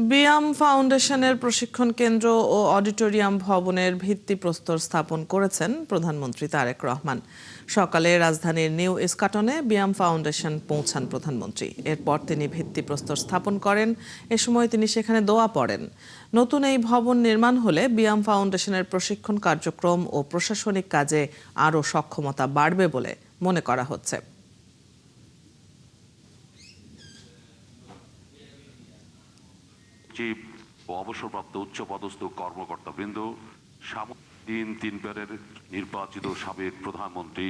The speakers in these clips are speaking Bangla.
বিয়াম ফাউন্ডেশনের প্রশিক্ষণ কেন্দ্র ও অডিটোরিয়াম ভবনের ভিত্তিপ্রস্তর স্থাপন করেছেন প্রধানমন্ত্রী তারেক রহমান। সকালে রাজধানীর নিউ ইস্কাটনে বিয়াম ফাউন্ডেশন পৌঁছান প্রধানমন্ত্রী। এরপর তিনি ভিত্তিপ্রস্তর স্থাপন করেন। এ সময় তিনি সেখানে দোয়া পড়েন। নতুন এই ভবন নির্মাণ হলে বিয়াম ফাউন্ডেশনের প্রশিক্ষণ কার্যক্রম ও প্রশাসনিক কাজে আরও সক্ষমতা বাড়বে বলে মনে করা হচ্ছে। চিফ ও অবসরপ্রাপ্ত উচ্চপদস্থ কর্মকর্তাবৃন্দ, তিনবারের নির্বাচিত সাবেক প্রধানমন্ত্রী,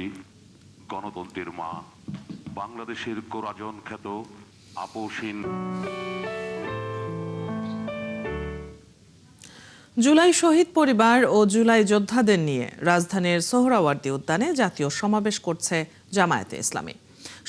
গণতন্ত্রের মা, বাংলাদেশের কোরাজন খ্যাত আপসহীন। জুলাই শহীদ পরিবার ও জুলাই যোদ্ধাদের নিয়ে রাজধানীর সোহরাওয়ার্দী উদ্যানে জাতীয় সমাবেশ করছে জামায়াতে ইসলামী।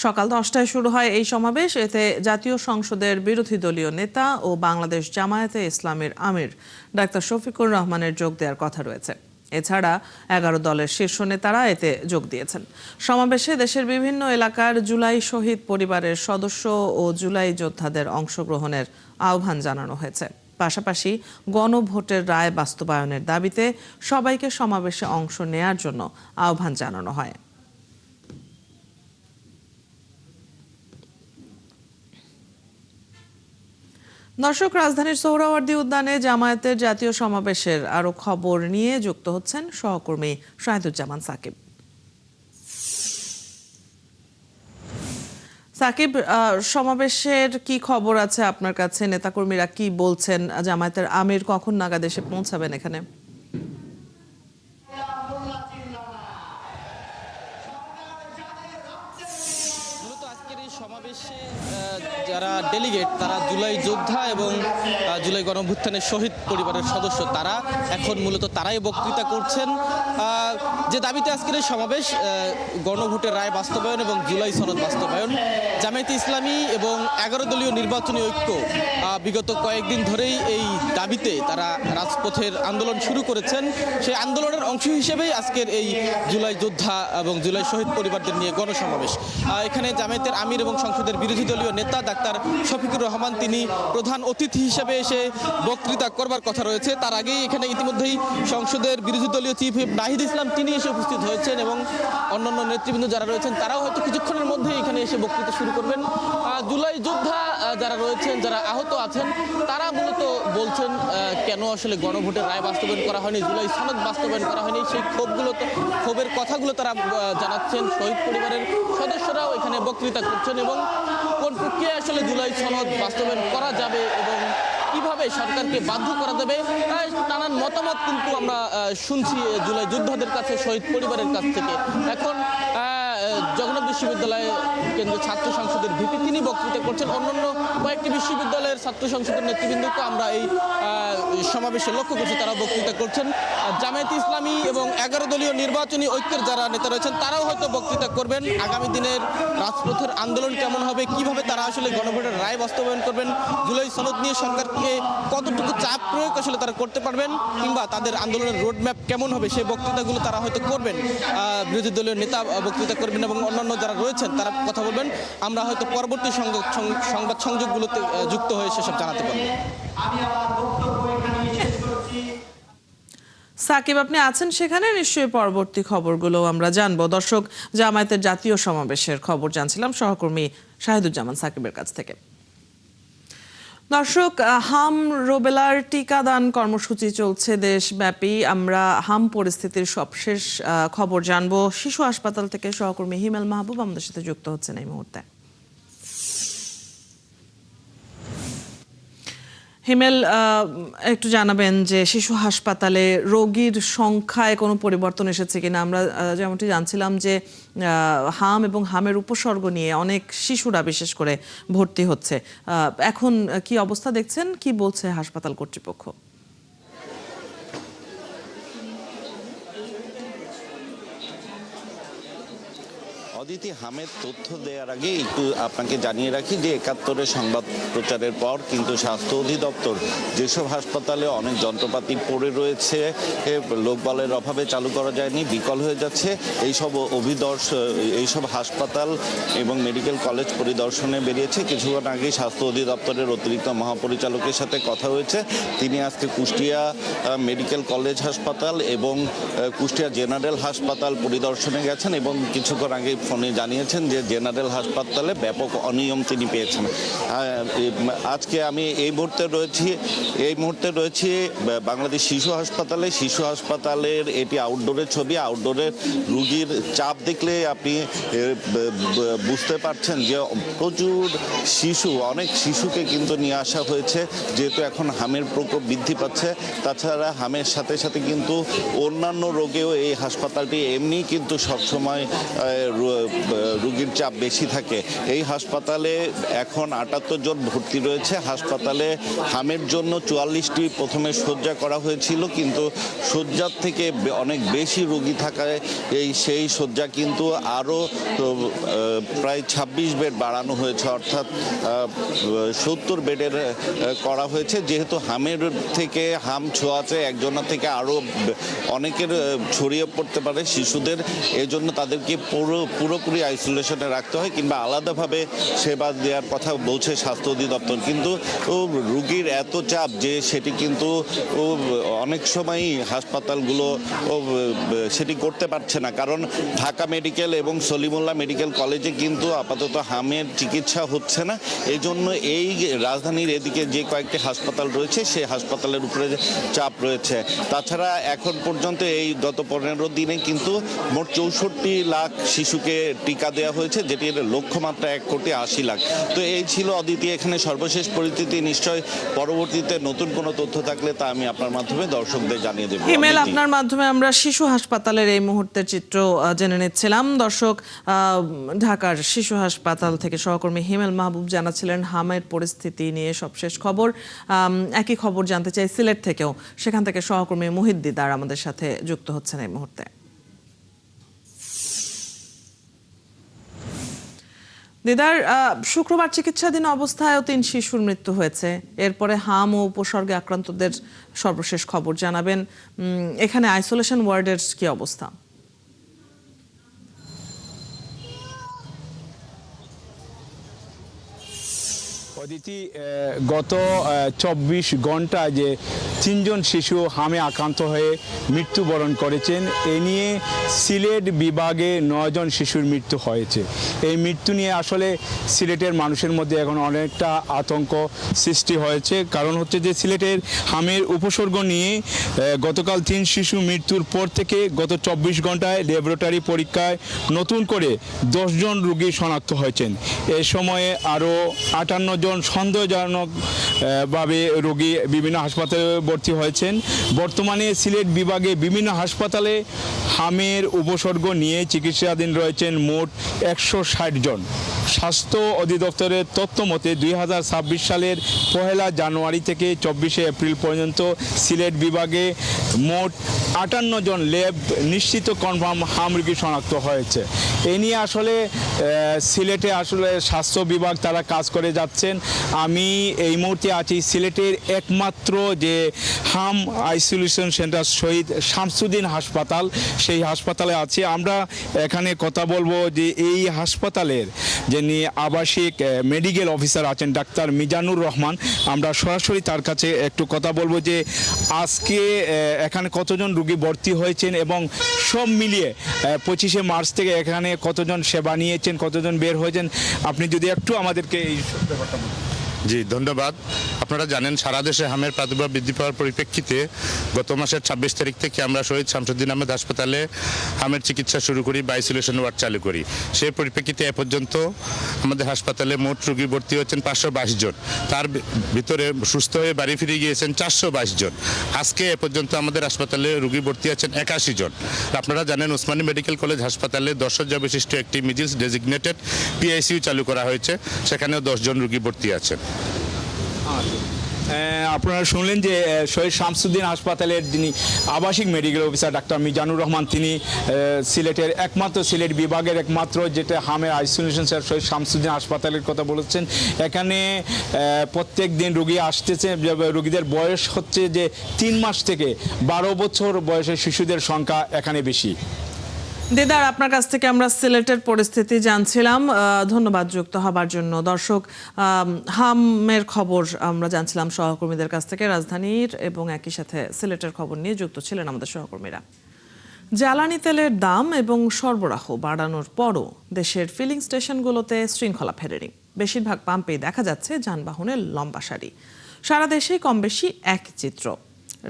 সকাল 10টায় শুরু হয় এই সমাবেশ। এতে জাতীয় সংসদের বিরোধী দলীয় নেতা ও বাংলাদেশ জামায়াতে ইসলামীর আমির ডাক্তার শফিকুর রহমানের যোগ দেওয়ার কথা রয়েছে। এছাড়া 11 দলের শীর্ষ নেতারা এতে যোগ দিয়েছেন। সমাবেশে দেশের বিভিন্ন এলাকার জুলাই শহীদ পরিবারের সদস্য ও জুলাই যোদ্ধাদের অংশগ্রহণের আহ্বান জানানো হয়েছে। পাশাপাশি গণভোটের রায় বাস্তবায়নের দাবিতে সবাইকে সমাবেশে অংশ নেয়ার জন্য আহ্বান জানানো হয়। দর্শক, রাজধানীর সোহরাওয়ার্দী উদ্যানে জামায়াতের জাতীয় সমাবেশের আরো খবর নিয়ে যুক্ত হচ্ছেন সহকর্মী শাহিদুজ্জামান সাকিব। সাকিব, সমাবেশের কি খবর আছে আপনার কাছে? নেতাকর্মীরা কি বলছেন? জামায়াতের আমির কখন নাগাদ এসে পৌঁছাবেন এখানে? সমাবেশে যারা ডেলিগেট তারা জুলাই যোদ্ধা এবং জুলাই গণঅভ্যুত্থানের শহীদ পরিবারের সদস্য, তারা এখন মূলত তারাই বক্তৃতা করছেন। যে দাবিতে আজকের এই সমাবেশ, গণভোটের রায় বাস্তবায়ন এবং জুলাই সনদ বাস্তবায়ন। জামায়াতে ইসলামী এবং 11 দলীয় নির্বাচনী ঐক্য বিগত কয়েকদিন ধরেই এই দাবিতে তারা রাজপথের আন্দোলন শুরু করেছেন। সেই আন্দোলনের অংশ হিসেবেই আজকের এই জুলাই যোদ্ধা এবং জুলাই শহীদ পরিবারদের নিয়ে গণসমাবেশ। এখানে জামায়াতের আমির এবং সংসদের বিরোধী দলীয় নেতা ডাক্তার শফিকুর রহমান তিনি প্রধান অতিথি হিসেবে এসে বক্তৃতা করবার কথা রয়েছে। তার আগেই এখানে ইতিমধ্যেই সংসদের বিরোধী দলীয় চিফ হুইপ নাহিদ ইসলাম তিনি এসে উপস্থিত হয়েছেন এবং অন্যান্য নেতৃবৃন্দ যারা রয়েছেন তারাও হয়তো কিছুক্ষণের মধ্যেই এখানে এসে বক্তৃতা শুরু করবেন। জুলাই যোদ্ধা যারা রয়েছেন, যারা আহত আছেন, তারা মূলত বলছেন কেন আসলে গণভোটের রায় বাস্তবায়ন করা হয়নি, জুলাই সনদ বাস্তবায়ন করা হয়নি, সেই ক্ষোভের কথাগুলো তারা জানাচ্ছেন। শহীদ পরিবারের সদস্যরাও এখানে বক্তৃতা করছেন এবং কোন প্রক্রিয়ায় আসলে জুলাই সনদ বাস্তবায়ন করা যাবে এবং কিভাবে সরকারকে বাধ্য করা যাবে, নানান মতামত কিন্তু আমরা শুনছি জুলাই যোদ্ধাদের কাছে, শহীদ পরিবারের কাছ থেকে। এখন জগন্নাথ বিশ্ববিদ্যালয় কেন্দ্রীয় ছাত্র সংসদের ভিপি তিনি বক্তৃতা করছেন। অন্যান্য কয়েকটি বিশ্ববিদ্যালয়ের ছাত্র সংসদের নেতৃবৃন্দকে আমরা এই সমাবেশে লক্ষ্য করছি, তারা বক্তৃতা করছেন। জামায়াতে ইসলামী এবং 11 দলীয় নির্বাচনী ঐক্যের যারা নেতা রয়েছেন তারাও হয়তো বক্তৃতা করবেন। আগামী দিনের রাজপথের আন্দোলন কেমন হবে, কিভাবে তারা আসলে গণভোটের রায় বাস্তবায়ন করবেন, জুলাই সনদ নিয়ে সরকারকে কতটুকু চাপ প্রয়োগ আসলে তারা করতে পারবেন, কিংবা তাদের আন্দোলনের রোডম্যাপ কেমন হবে, সেই বক্তৃতাগুলো তারা হয়তো করবেন। বিরোধী দলীয় নেতা বক্তৃতা করবেন এবং অন্যান্য যারা রয়েছেন তারা কথা বলবেন। আমরা হয়তো পরবর্তী সংবাদ সংযোগগুলোতে যুক্ত হয়ে সেসব জানাতে পারবো। সাকিব, আপনি আছেন সেখানে, নিশ্চয়ই পরবর্তী খবরগুলো আমরা জানবো। দর্শক, জামায়াতের জাতীয় সমাবেশের খবর জানছিলাম সহকর্মী শাহিদুজ্জামান সাকিবের কাছ থেকে। দর্শক, হাম রুবেলার টিকাদান কর্মসূচি চলছে দেশব্যাপী। আমরা হাম পরিস্থিতির সবশেষ খবর জানবো। শিশু হাসপাতাল থেকে সহকর্মী হিমেল মাহবুব আমাদের সাথে যুক্ত হচ্ছেন এই মুহূর্তে। হিমেল, একটু জানাবেন যে শিশু হাসপাতালে রোগীর সংখ্যায় কোনো পরিবর্তন এসেছে কিনা? আমরা যেমনটি জানছিলাম যে হাম এবং হামের উপসর্গ নিয়ে অনেক শিশুরা বিশেষ করে ভর্তি হচ্ছে। এখন কি অবস্থা দেখছেন, কি বলছে হাসপাতাল কর্তৃপক্ষ? অদিতি, হামের তথ্য দেওয়ার আগে একটু আপনাকে জানিয়ে রাখি যে ৭১-এর সংবাদ প্রচারের পর কিন্তু স্বাস্থ্য অধিদপ্তর যেসব হাসপাতালে অনেক যন্ত্রপাতি পড়ে রয়েছে, লোকবলের অভাবে চালু করা যায়নি, বিকল হয়ে যাচ্ছে, এইসব হাসপাতাল এবং মেডিকেল কলেজ পরিদর্শনে বেরিয়েছে। কিছুক্ষণ আগে স্বাস্থ্য অধিদপ্তরের অতিরিক্ত মহাপরিচালকের সাথে কথা হয়েছে। তিনি আজকে কুষ্টিয়া মেডিকেল কলেজ হাসপাতাল এবং কুষ্টিয়া জেনারেল হাসপাতাল পরিদর্শনে গেছেন এবং কিছুক্ষণ আগে ফোনে জানিয়েছেন যে জেনারেল হাসপাতালে ব্যাপক অনিয়ম তিনি পেয়েছেন। আজকে আমি এই মুহূর্তে রয়েছি বাংলাদেশ শিশু হাসপাতালের এটি আউটডোরের ছবি। আউটডোরের রুগীর চাপ দেখলে আপনি বুঝতে পারছেন যে প্রচুর অনেক শিশুকে কিন্তু নিয়ে আসা হয়েছে, যেহেতু এখন হামের প্রকোপ বৃদ্ধি পাচ্ছে। তাছাড়া হামের সাথে সাথে কিন্তু অন্যান্য রোগেও এই হাসপাতালটি এমনি কিন্তু সবসময় রোগীর চাপ বেশি থাকে। এই হাসপাতালে এখন ৭৮ জন ভর্তি রয়েছে। হাসপাতালে হামের জন্য ৪৪টি প্রথমে শয্যা করা হয়েছিল, কিন্তু শয্যার থেকে অনেক বেশি রোগী থাকায় সেই শয্যা কিন্তু আরও প্রায় ২৬ বেড বাড়ানো হয়েছে, অর্থাৎ ৭০ বেডের করা হয়েছে। যেহেতু হামের থেকে হাম ছোঁয়াচে একজনের থেকে আরও অনেকের ছড়িয়ে পড়তে পারে শিশুদের, এজন্য তাদেরকে পুরোপুরি আইসোলেশনে রাখতে হয় কিংবা আলাদাভাবে সেবা দেওয়ার কথা বলছে স্বাস্থ্য অধিদপ্তর। কিন্তু রুগীর এত চাপ যে সেটি কিন্তু অনেক সময়ই হাসপাতালগুলো সেটি করতে পারছে না, কারণ ঢাকা মেডিকেল এবং সলিমুল্লাহ মেডিকেল কলেজে কিন্তু আপাতত হামের চিকিৎসা হচ্ছে না। এই জন্য এই রাজধানীর এদিকে যে কয়েকটি হাসপাতাল রয়েছে সেই হাসপাতালের উপরে চাপ রয়েছে। তাছাড়া এখন পর্যন্ত এই গত ১৫ দিনে কিন্তু মোট ৬৪ লাখ শিশুকে টিকা দেওয়া হয়েছে, যেটির লক্ষ্যমাত্রা ১,৮০,০০,০০০। তো এই ছিল অদিতি এখানে সর্বশেষ পরিস্থিতি। নিশ্চয় পরবর্তীতে নতুন কোনো তথ্য থাকলে তা আমি আপনার মাধ্যমে দর্শকদের জানিয়ে দেব। হিমেল, আপনার মাধ্যমে আমরা শিশু হাসপাতালের এই মুহূর্তের চিত্র জেনে নিচ্ছিলাম। দর্শক, ঢাকার শিশু হাসপাতাল থেকে সহকর্মী হিমেল মাহবুব জানাচ্ছিলেন হামের পরিস্থিতি নিয়ে সবশেষ খবর। একই খবর জানতে চাই সিলেট থেকেও, সেখান থেকে সহকর্মী মুহিত দিদার আমাদের সাথে যুক্ত হচ্ছেন এই মুহূর্তে। দিদার, শুক্রবার চিকিৎসাধীন অবস্থায়ও ৩ শিশুর মৃত্যু হয়েছে। এরপরে হাম ও উপসর্গে আক্রান্তদের সর্বশেষ খবর জানাবেন। এখানে আইসোলেশন ওয়ার্ডের কি অবস্থা? অদিতি, গত ২৪ ঘন্টায় যে ৩ জন শিশু হামে আক্রান্ত হয়ে মৃত্যুবরণ করেছেন, এ নিয়ে সিলেট বিভাগে ৯ জন শিশুর মৃত্যু হয়েছে। এই মৃত্যু নিয়ে আসলে সিলেটের মানুষের মধ্যে এখন অনেকটা আতঙ্ক সৃষ্টি হয়েছে। কারণ হচ্ছে যে সিলেটের হামের উপসর্গ নিয়ে গতকাল ৩ শিশু মৃত্যুর পর থেকে গত ২৪ ঘন্টায় ল্যাবরেটরি পরীক্ষায় নতুন করে ১০ জন রোগী শনাক্ত হয়েছেন। এ সময়ে আরও ৫৮ জন সন্দেহজনকভাবে রোগী বিভিন্ন হাসপাতালে ভর্তি হয়েছেন। বর্তমানে সিলেট বিভাগে বিভিন্ন হাসপাতালে হামের উপসর্গ নিয়ে চিকিৎসাধীন রয়েছেন মোট ১৬০ জন। স্বাস্থ্য অধিদপ্তরের তথ্য মতে ২০২৬ সালের ১ জানুয়ারি থেকে ২৪ এপ্রিল পর্যন্ত সিলেট বিভাগে মোট ৫৮ জন ল্যাব নিশ্চিত কনফার্ম হাম রোগী শনাক্ত হয়েছে। এ নিয়ে আসলে সিলেটে আসলে স্বাস্থ্য বিভাগ তারা কাজ করে যাচ্ছেন। আমি এই মুহূর্তে আছি সিলেটের একমাত্র যে হাম আইসোলেশন সেন্টার শহীদ শামসুদ্দিন হাসপাতাল, সেই হাসপাতালে আছি। আমরা এখানে কথা বলবো যে এই হাসপাতালের যিনি আবাসিক মেডিকেল অফিসার আছেন ডাক্তার মিজানুর রহমান, আমরা সরাসরি তার কাছে একটু কথা বলবো যে আজকে এখানে কতজন রোগী ভর্তি হয়েছেন এবং সব মিলিয়ে 25শে মার্চ থেকে এখানে কতজন সেবা নিয়েছেন, কতজন বের হয়েছেন, আপনি যদি একটু আমাদেরকে এই ব্যাপারটা বলেন। জি, ধন্যবাদ। আপনারা জানেন সারা দেশে হামের প্রাদুর্ভাব বৃদ্ধি পাওয়ার পরিপ্রেক্ষিতে গত মাসের ২৬ তারিখ থেকে আমরা শহীদ শামসুদ্দিন আহমেদ হাসপাতালে হামের চিকিৎসা শুরু করি বা আইসোলেশন ওয়ার্ড চালু করি। সেই পরিপ্রেক্ষিতে এ পর্যন্ত আমাদের হাসপাতালে মোট রোগী ভর্তি হচ্ছেন ৫২২ জন, তার ভিতরে সুস্থ হয়ে বাড়ি ফিরে গিয়েছেন ৪২২ জন। আজকে এ পর্যন্ত আমাদের হাসপাতালে রোগী ভর্তি আছেন ৮১ জন। আপনারা জানেন ওসমানী মেডিকেল কলেজ হাসপাতালে ১০ শয্যা বিশিষ্ট একটি মিডিলস ডেজিগনেটেড PICU চালু করা হয়েছে, সেখানেও ১০ জন রোগী ভর্তি আছেন। আপনারা শুনলেন যে শহীদ শামসুদ্দিন হাসপাতালের যিনি আবাসিক medical officer doctor Mizanur Rahman, তিনি সিলেটের একমাত্র, সিলেট বিভাগের একমাত্র যেটা হামের আইসোলেশন সেন্টার শহীদ শামসুদ্দিন হাসপাতালের কথা বলেছেন। এখানে প্রত্যেক দিন রোগী আসতেছে, রোগীদের বয়স হচ্ছে যে 3 মাস থেকে 12 বছর বয়সের শিশুদের সংখ্যা এখানে বেশি। দিদার, আপনার কাছ থেকে আমরা সিলেটের পরিস্থিতি জানছিলাম, ধন্যবাদ যুক্ত হবার জন্য। দর্শক, হামের খবর আমরা জানছিলাম সহকর্মীদের কাছ থেকে, রাজধানীর এবং একই সাথে সিলেটের খবর নিয়ে যুক্ত ছিলেন আমাদের সহকর্মীরা। জ্বালানি তেলের দাম এবং সরবরাহ বাড়ানোর পরও দেশের ফিলিং স্টেশনগুলোতে শৃঙ্খলা ফেরেনি। বেশিরভাগ পাম্পেই দেখা যাচ্ছে যানবাহনের লম্বা সারি। সারা দেশেই কম বেশি এক চিত্র।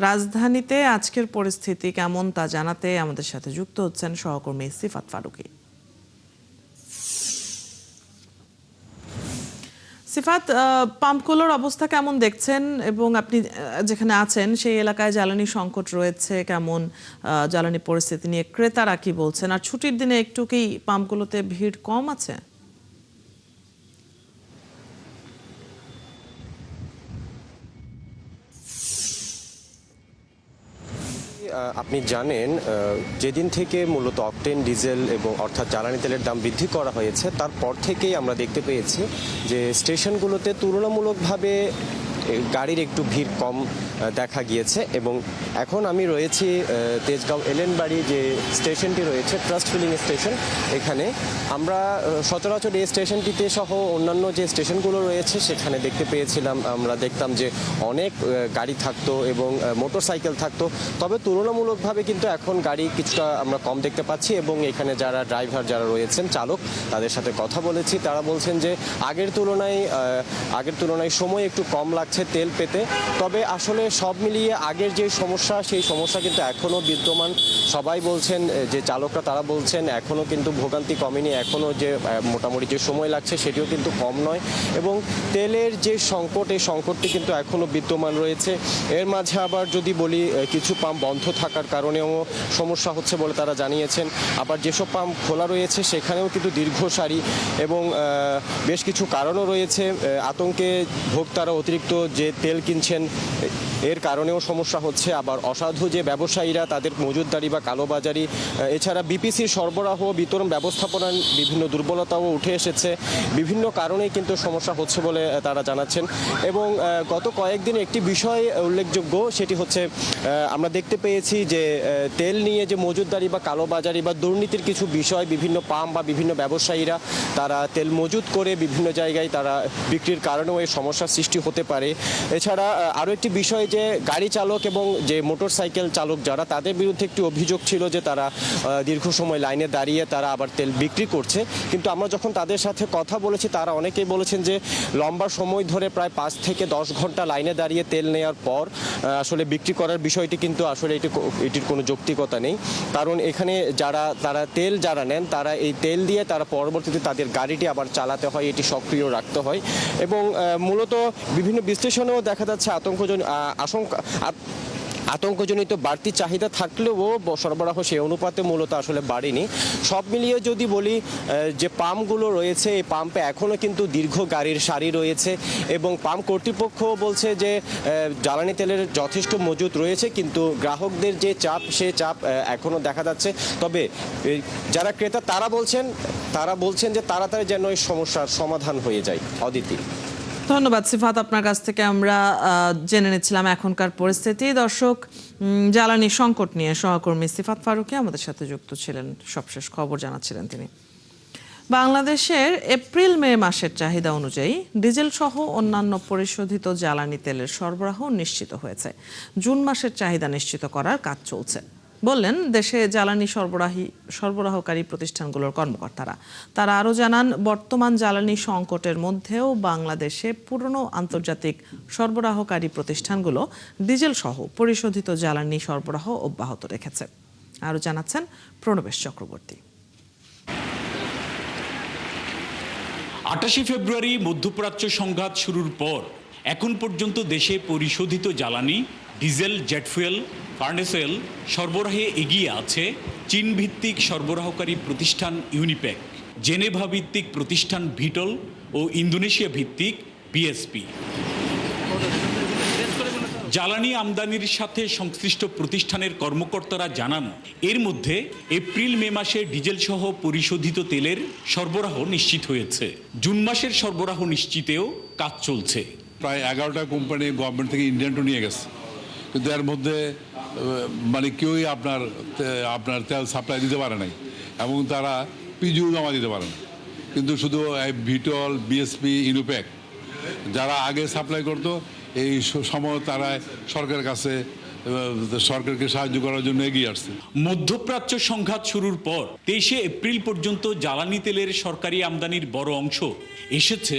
রাজধানীতে আজকের পরিস্থিতি কেমন তা জানাতে আমাদের সাথে যুক্ত হচ্ছেন সহকর্মী সিফাত ফারুকী। সিফাত, পাম্পগুলোর অবস্থা কেমন দেখছেন এবং আপনি যেখানে আছেন সেই এলাকায় জ্বালানি সংকট রয়েছে কেমন, জ্বালানি পরিস্থিতি নিয়ে ক্রেতারা কি বলছেন, আর ছুটির দিনে একটু কি পাম্পগুলোতে ভিড় কম আছে? আপনি জানেন, যেদিন থেকে মূলত অকটেন, ডিজেল এবং অর্থাৎ জ্বালানি তেলের দাম বৃদ্ধি করা হয়েছে তারপর থেকেই আমরা দেখতে পেয়েছি যে স্টেশনগুলোতে তুলনামূলকভাবে গাড়ির একটু ভিড় কম দেখা গিয়েছে। এবং এখন আমি রয়েছি তেজগাঁও এলেনবাড়ি যে স্টেশনটি রয়েছে, ট্রাস্ট ফিলিং স্টেশন। এখানে আমরা সচরাচর এই স্টেশনটিতে সহ অন্যান্য যে স্টেশনগুলো রয়েছে সেখানে দেখতে পেয়েছিলাম, আমরা দেখতাম যে অনেক গাড়ি থাকতো এবং মোটর সাইকেল থাকতো। তবে তুলনামূলকভাবে কিন্তু এখন গাড়ি কিছুটা আমরা কম দেখতে পাচ্ছি। এবং এখানে যারা ড্রাইভার যারা রয়েছেন, চালক, তাদের সাথে কথা বলেছি, তারা বলছেন যে আগের তুলনায় সময় একটু কম লাগছে তেল পেতে। তবে আসলে সব মিলিয়ে আগের যে সমস্যা, সেই সমস্যা কিন্তু এখনও বিদ্যমান। সবাই বলছেন, যে চালকরা তারা বলছেন এখনও কিন্তু ভোগান্তি কমেনি, এখনও যে মোটামুটি যে সময় লাগছে সেটিও কিন্তু কম নয়। এবং তেলের যে সংকট, এই সংকটটি কিন্তু এখনও বিদ্যমান রয়েছে। এর মাঝে আবার যদি বলি, কিছু পাম্প বন্ধ থাকার কারণেও সমস্যা হচ্ছে বলে তারা জানিয়েছেন। আবার যেসব পাম্প খোলা রয়েছে সেখানেও কিন্তু দীর্ঘ সারি এবং বেশ কিছু কারণও রয়েছে। আতঙ্কে ভোক্তারা অতিরিক্ত যে তেল কিনছেন এর কারণেও সমস্যা হচ্ছে। আবার অসাধু যে ব্যবসায়ীরা, তাদের মজুতদারি বা কালোবাজারি, এছাড়া বিপিসির সরবরাহ বিতরণ ব্যবস্থাপনার বিভিন্ন দুর্বলতাও উঠে এসেছে। বিভিন্ন কারণেই কিন্তু সমস্যা হচ্ছে বলে তারা জানাচ্ছেন। এবং গত কয়েকদিন একটি বিষয় উল্লেখযোগ্য, সেটি হচ্ছে আমরা দেখতে পেয়েছি যে তেল নিয়ে যে মজুতদারি বা কালোবাজারি বা দুর্নীতির কিছু বিষয়, বিভিন্ন পাম্প বা বিভিন্ন ব্যবসায়ীরা তারা তেল মজুত করে বিভিন্ন জায়গায় তারা বিক্রির কারণেও এই সমস্যার সৃষ্টি হতে পারে। এছাড়া আরও একটি বিষয় যে গাড়ি চালক এবং যে মোটর সাইকেল চালক যারা, তাদের বিরুদ্ধে একটি অভিযোগ ছিল যে তারা দীর্ঘ সময় লাইনে দাঁড়িয়ে তারা আবার তেল বিক্রি করছে। কিন্তু আমরা যখন তাদের সাথে কথা বলেছি, তারা অনেকেই বলেছেন যে লম্বা সময় ধরে প্রায় 5 থেকে 10 ঘন্টা লাইনে দাঁড়িয়ে তেল নেওয়ার পর আসলে বিক্রি করার বিষয়টি কিন্তু আসলে এটির কোনো যৌক্তিকতা নেই। কারণ এখানে তারা তেল যারা নেন, তারা এই তেল দিয়ে তারা পরবর্তীতে তাদের গাড়িটি আবার চালাতে হয়, এটি সক্রিয় রাখতে হয়। এবং মূলত বিভিন্ন বিশ্লেষণেও দেখা যাচ্ছে আতঙ্কজনিত বাড়তি চাহিদা থাকলেও সরবরাহ সেই অনুপাতে মূলত আসলে বাড়েনি। সব মিলিয়ে যদি বলি, যে পাম্পগুলো রয়েছে, এই পাম্পে এখনও কিন্তু দীর্ঘ গাড়ির সারি রয়েছে। এবং পাম্প কর্তৃপক্ষ বলছে যে জ্বালানি তেলের যথেষ্ট মজুত রয়েছে, কিন্তু গ্রাহকদের যে চাপ, সে চাপ এখনও দেখা যাচ্ছে। তবে যারা ক্রেতা তারা বলছেন যে তাড়াতাড়ি যেন এই সমস্যার সমাধান হয়ে যায়। অদিতি। ধন্যবাদ সিফাত, আপনার কাছ থেকে আমরা জেনে নিচ্ছিলাম এখনকার পরিস্থিতি। দর্শক, জ্বালানি সংকট নিয়ে সহকর্মী সিফাত ফারুকী আমাদের সাথে যুক্ত ছিলেন, সবশেষ খবর জানাচ্ছিলেন তিনি। বাংলাদেশের এপ্রিল-মে মাসের চাহিদা অনুযায়ী ডিজেল সহ অন্যান্য পরিশোধিত জ্বালানি তেলের সরবরাহ নিশ্চিত হয়েছে। জুন মাসের চাহিদা নিশ্চিত করার কাজ চলছে, বললেন দেশে জ্বালানি সরবরাহকারী প্রতিষ্ঠানগুলোর কর্মকর্তারা। তারা আরও জানান, বর্তমান জ্বালানি সংকটের মধ্যেও বাংলাদেশে পুরনো আন্তর্জাতিক সরবরাহকারী প্রতিষ্ঠানগুলো ডিজেল সহ পরিশোধিত জ্বালানি সরবরাহ অব্যাহত রেখেছে। আরও জানাচ্ছেন প্রণবেশ চক্রবর্তী। 28 ফেব্রুয়ারি মধ্যপ্রাচ্য সংঘাত শুরুর পর এখন পর্যন্ত দেশে পরিশোধিত জ্বালানি, diesel, jet fuel, furnace oil সরবরাহে এগিয়ে আছে চীন ভিত্তিক সরবরাহকারী প্রতিষ্ঠান ইউনিপেক, জেনেভা ভিত্তিক প্রতিষ্ঠান ভিটল ও ইন্দোনেশিয়া ভিত্তিক বিএসপি। জ্বালানি আমদানির সাথে সংশ্লিষ্ট প্রতিষ্ঠানের কর্মকর্তারা জানান, এর মধ্যে এপ্রিল মে মাসে ডিজেল সহ পরিশোধিত তেলের সরবরাহ নিশ্চিত হয়েছে। জুন মাসের সরবরাহ নিশ্চিতেও কাজ চলছে। প্রায় 11টা কোম্পানি গভর্নমেন্ট থেকে ইন্ডিয়ানও নিয়ে গেছে, কিন্তু এর মধ্যে মানে কেউই আপনার তেল সাপ্লাই দিতে পারে নাই এবং তারা পিজিও জমা দিতে পারে না। কিন্তু শুধু ভিটল, বিএসপি, ইনুপ্যাক যারা আগে সাপ্লাই করতো এই সময় তারা সরকারের কাছে সরকারকে সাহায্য করার জন্য এগিয়ে আসছে। মধ্যপ্রাচ্য সংঘাত শুরুর পর 23শে এপ্রিল পর্যন্ত জ্বালানি তেলের সরকারি আমদানির বড় অংশ এসেছে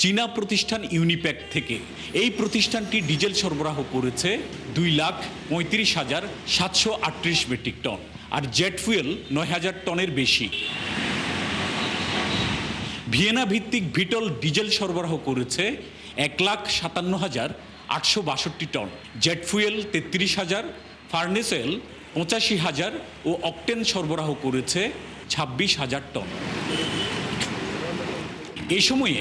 চীনা প্রতিষ্ঠান ইউনিপ্যাক থেকে। এই প্রতিষ্ঠানটি ডিজেল সরবরাহ করেছে 2,35,738 মেট্রিক টন, আর জেট ফুয়েল 9,000 টনের বেশি। ভিয়েনা ভিত্তিক ভিটল ডিজেল সরবরাহ করেছে 1,57,862 টন, জেট ফুয়েল 33,000, ফার্নেস অয়েল 85,000 ও অকটেন সরবরাহ করেছে 26,000 টন। এ সময়ে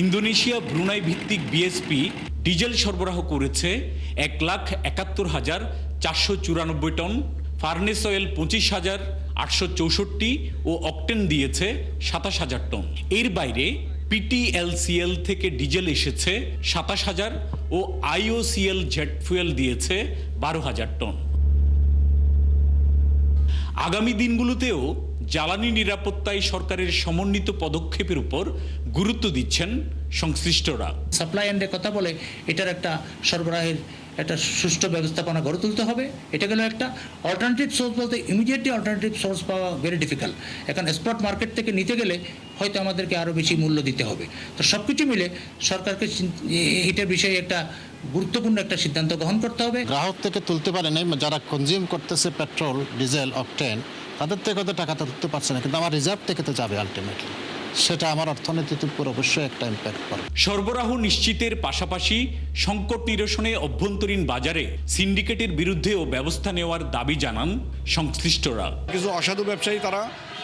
ইন্দোনেশিয়া ব্রুনাই ভিত্তিক বিএসপি ডিজেল সরবরাহ করেছে 1,71,494 টন, ফার্নেস অয়েল 25,864 ও অকটেন দিয়েছে 27,000 টন। এর বাইরে পিটিএলসিএল থেকে ডিজেল এসেছে 27,000 ও আইওসিএল জেট ফুয়েল দিয়েছে 12,000 টন। আগামী দিনগুলোতেও জ্বালানি নিরাপত্তায় সরকারের সমন্বিত পদক্ষেপের উপর গুরুত্ব দিচ্ছেন সংশ্লিষ্টরা। সাপ্লাই এন্ডে কথা বলে এটার একটা সরবরাহের একটা সুষ্ঠু ব্যবস্থাপনা গড়ে তুলতে হবে। এটা গেল একটা অল্টারনেটিভ সোর্স, বলতে ইমিডিয়েটলি অল্টারনেটিভ সোর্স পাওয়া ভেরি ডিফিকাল্ট। এখন স্পট মার্কেট থেকে নিতে গেলে হয়তো আমাদেরকে আরও বেশি মূল্য দিতে হবে। তো সব কিছু মিলে সরকারকে এটার বিষয়ে একটা গুরুত্বপূর্ণ একটা সিদ্ধান্ত গ্রহণ করতে হবে। গ্রাহক থেকে তুলতে পারে নাই, যারা কনজিউম করতেছে পেট্রোল, ডিজেল, অকটেন, তাদের থেকে হয়তো টাকাটা তুলতে পারছে না, কিন্তু আমার রিজার্ভ থেকে তো যাবে আলটিমেটলি। সেটা আমার অর্থনীতিতে পুরো অবশ্যই একটা ইম্প্যাক্ট করে। সরবরাহ নিশ্চিতের পাশাপাশি সংকট নিরসনে অভ্যন্তরীণ বাজারে সিন্ডিকেটের বিরুদ্ধেও ব্যবস্থা নেওয়ার দাবি জানান সংশ্লিষ্টরা। কিছু অসাধু ব্যবসায়ী তারা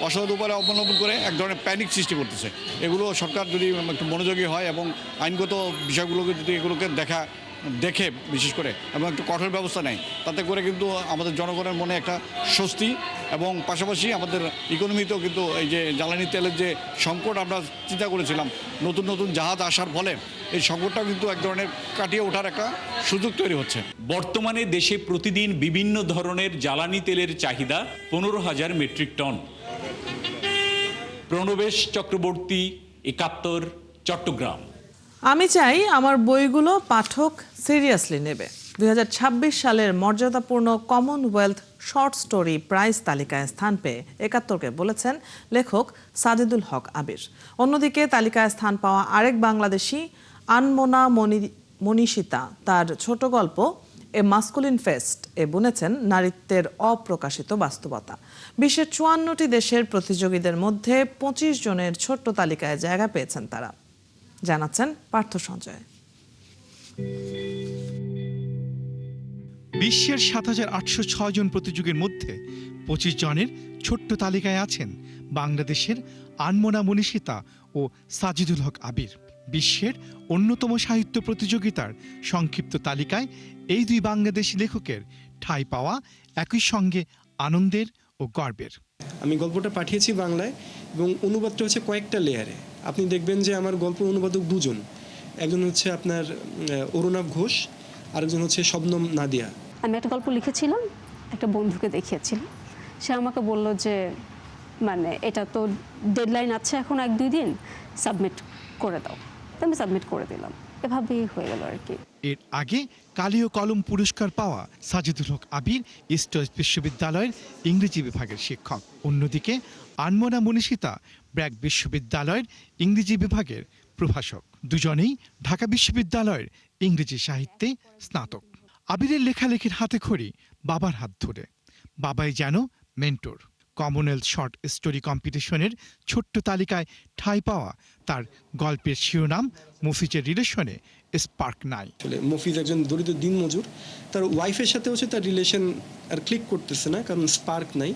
অসাধু উপায় অবলম্বন করে এক ধরনের প্যানিক সৃষ্টি করতেছে। এগুলো সরকার যদি একটু মনোযোগী হয় এবং আইনগত বিষয়গুলোকে যদি এগুলোকে দেখে বিশেষ করে এবং একটু কঠোর ব্যবস্থা নেয়, তাতে করে কিন্তু আমাদের জনগণের মনে একটা স্বস্তি এবং পাশাপাশি আমাদের ইকোনমিতেও কিন্তু এই যে জ্বালানি তেলের যে সংকট আমরা চিন্তা করেছিলাম, নতুন নতুন জাহাজ আসার ফলে এই সংকটটা কিন্তু এক ধরনের কাটিয়ে ওঠার একটা সুযোগ তৈরি হচ্ছে। বর্তমানে দেশে প্রতিদিন বিভিন্ন ধরনের জ্বালানি তেলের চাহিদা 15,000 মেট্রিক টন। প্রণবেশ চক্রবর্তী, 71, চট্টগ্রাম। আমি চাই আমার বইগুলো পাঠক সিরিয়াসলি নেবে। 2026 সালের মর্যাদাপূর্ণ কমনওয়েলথ শর্ট স্টোরি প্রাইজ তালিকায় স্থান পেয়ে 71কে বলেছেন লেখক সাজিদুল হক আবির। অন্যদিকে তালিকায় স্থান পাওয়া আরেক বাংলাদেশি আনমোনা মনীষিতা তার ছোট গল্প এ মাস্কুলিন ফেস্ট এ বুনেছেন নারীত্বের অপ্রকাশিত বাস্তবতা। বিশ্বের 54টি দেশের প্রতিযোগীদের মধ্যে 25 জনের ছোট্ট তালিকায় জায়গা পেয়েছেন তারা, জানাচ্ছেন পার্থ সঞ্জয়। বিশ্বের 7,806 জন প্রতিযোগীর মধ্যে 25 জনের ছোট্ট তালিকায় আছেন বাংলাদেশের আনমোনা মনীষিতা ও সাজিদুল হক আবির। বিশ্বের অন্যতম সাহিত্য প্রতিযোগিতার সংক্ষিপ্ত তালিকায় এই দুই বাংলাদেশি লেখকের ঠাঁই পাওয়া একই সঙ্গে আনন্দের ও গর্বের। আমি গল্পটা পাঠিয়েছি বাংলায় এবং অনুবাদটা হচ্ছে কয়েকটা লেয়ারে। আপনি দেখবেন যে আমার গল্প অনুবাদক দুজন, একজন হচ্ছে আপনার অরুণাভ ঘোষ, আরেকজন হচ্ছে শবনম নাদিয়া। আমি একটা গল্প লিখেছিলাম, একটা বন্ধুকে দেখিয়েছিলাম, সে আমাকে বলল যে মানে এটা তো ডেডলাইন আছে এখন 1-2 দিন, সাবমিট করে দাও। আমি সাবমিট করে দিলাম, এভাবেই হয়ে গেল আর কি। এর আগে কালীয় কলম পুরস্কার পাওয়া সাজিদুল হক আবির ইস্ট ওয়েস্ট বিশ্ববিদ্যালয়ের ইংরেজি বিভাগের শিক্ষক। অন্যদিকে আনমোনা মনীষিতা ব্র্যাক বিশ্ববিদ্যালয়ের ইংরেজি বিভাগের প্রভাষক। দুজনেই ঢাকা বিশ্ববিদ্যালয়ের ইংরেজি সাহিত্যে স্নাতক। আবিরের লেখালেখির হাতে খড়ি বাবার হাত ধরে, বাবাই যেন মেন্টর। কমনওয়েলথ শর্ট স্টোরি কম্পিটিশনের ছোট্ট তালিকায় ঠাঁই পাওয়া তার গল্পের শিরোনাম মফিজের রিলেশনে স্পার্ক নাই। মফিজ একজন দরিদ্র দিনমজুর, তার ওয়াইফের সাথে হচ্ছে তার রিলেশন আর ক্লিক করতেছে না, কারণ স্পার্ক নাই।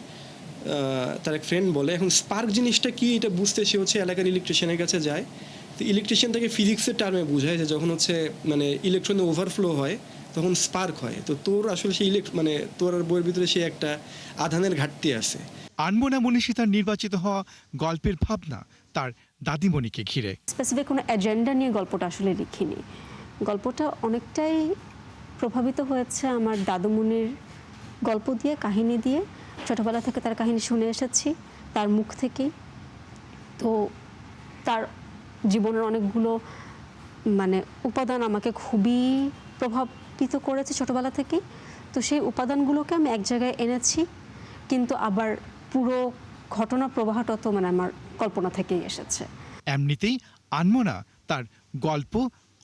তার এক ফ্রেন্ড বলে, এখন স্পার্ক জিনিসটা কি এটা বুঝতে সে হচ্ছে এলাকার ইলেকট্রিশিয়ানের কাছে যায়, তো ইলেকট্রিশিয়ান থেকে ফিজিক্সের টার্মে বোঝায় যে যখন হচ্ছে মানে ইলেকট্রনের ওভারফ্লো হয় তখন স্পার্ক হয়। তো তোর আসলে সেই মানে তোর বইয়ের ভিতরে সে একটা আধানের ঘাটতি আছে। আনমনা মনীষিতার নির্বাচিত হওয়া গল্পের ভাবনা তার দাদিমণিকে ঘিরে। স্পেসিফিক কোনো এজেন্ডা নিয়ে গল্পটা আসলে লিখিনি। গল্পটা অনেকটাই প্রভাবিত হয়েছে আমার দাদুমণির গল্প দিয়ে, কাহিনী দিয়ে। ছোটোবেলা থেকে তার কাহিনী শুনে এসেছি তার মুখ থেকেই। তো তার জীবনের অনেকগুলো মানে উপাদান আমাকে খুবই প্রভাবিত করেছে ছোটোবেলা থেকেই। তো সেই উপাদানগুলোকে আমি এক জায়গায় এনেছি, কিন্তু আবার পুরো ঘটনা প্রবাহটা তো মানে আমার কল্পনা থেকেই এসেছে। এমনিতেই আনমনা তার গল্প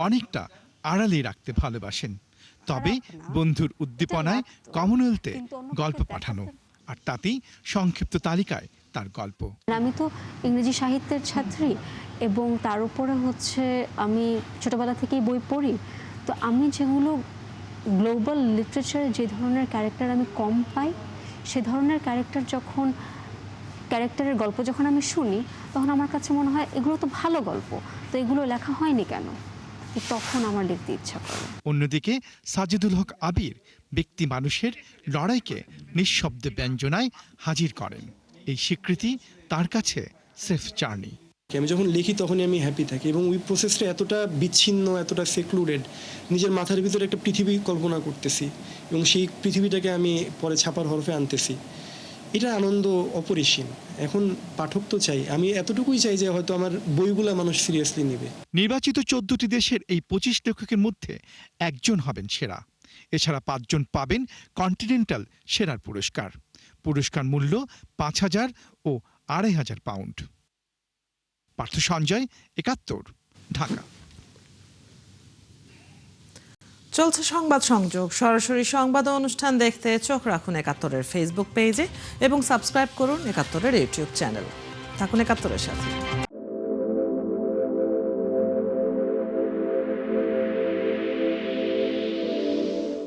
অনেকটা আড়ালে রাখতে ভালোবাসেন, তবে বন্ধুর উদ্দীপনায় কমনওয়েলথে গল্প পাঠানো, আর তাতেই সংক্ষিপ্ত তালিকায় তার গল্প। আমি তো ইংরেজি সাহিত্যের ছাত্রী এবং তার উপরে হচ্ছে আমি ছোটবেলা থেকেই বই পড়ি। তো আমি যেগুলো গ্লোবাল লিটারেচারে যে ধরনের ক্যারেক্টার আমি কম পাই, সে ধরনের ক্যারেক্টারের গল্প যখন আমি শুনি তখন আমার কাছে মনে হয় এগুলো তো ভালো গল্প, তো এগুলো লেখা হয়নি কেন, তখন আমার লিখতে ইচ্ছা করে। অন্যদিকে সাজিদুল হক আবির ব্যক্তি মানুষের লড়াইকে নিঃশব্দে ব্যঞ্জনায় হাজির করেন। এই স্বীকৃতি তার কাছে সেফ জার্নি। আমি যখন লিখি তখনই আমি হ্যাপি থাকি এবং ওই প্রসেসটা এতটা বিচ্ছিন্ন, এতটা সেক্লুডেড, নিজের মাথার ভিতরে একটা পৃথিবী কল্পনা করতেছি এবং সেই পৃথিবীটাকে আমি পরে ছাপার হরফে আনতেছি। এটা আনন্দ অপরিসীম। এখন পাঠক তো চাই, আমি এতটুকুই চাই যে হয়তো আমার বইগুলা মানুষ সিরিয়াসলি নেবে। নির্বাচিত 14টি দেশের এই 25 লেখকের মধ্যে একজন হবেন সেরা। এছাড়া 5 জন পাবেন কন্টিনেন্টাল সেরার পুরস্কার। পুরস্কার মূল্য 5,000 ও 2,500 পাউন্ড। পার্থ সঞ্জয়, 71, ঢাকা। চলছে সংবাদ সংযোগ। সরাসরি সংবাদ অনুষ্ঠান দেখতে চোখ রাখুন 71-এর ফেসবুক পেজে এবং সাবস্ক্রাইব করুন 71-এর ইউটিউব চ্যানেল। থাকুন 71-এর সাথে।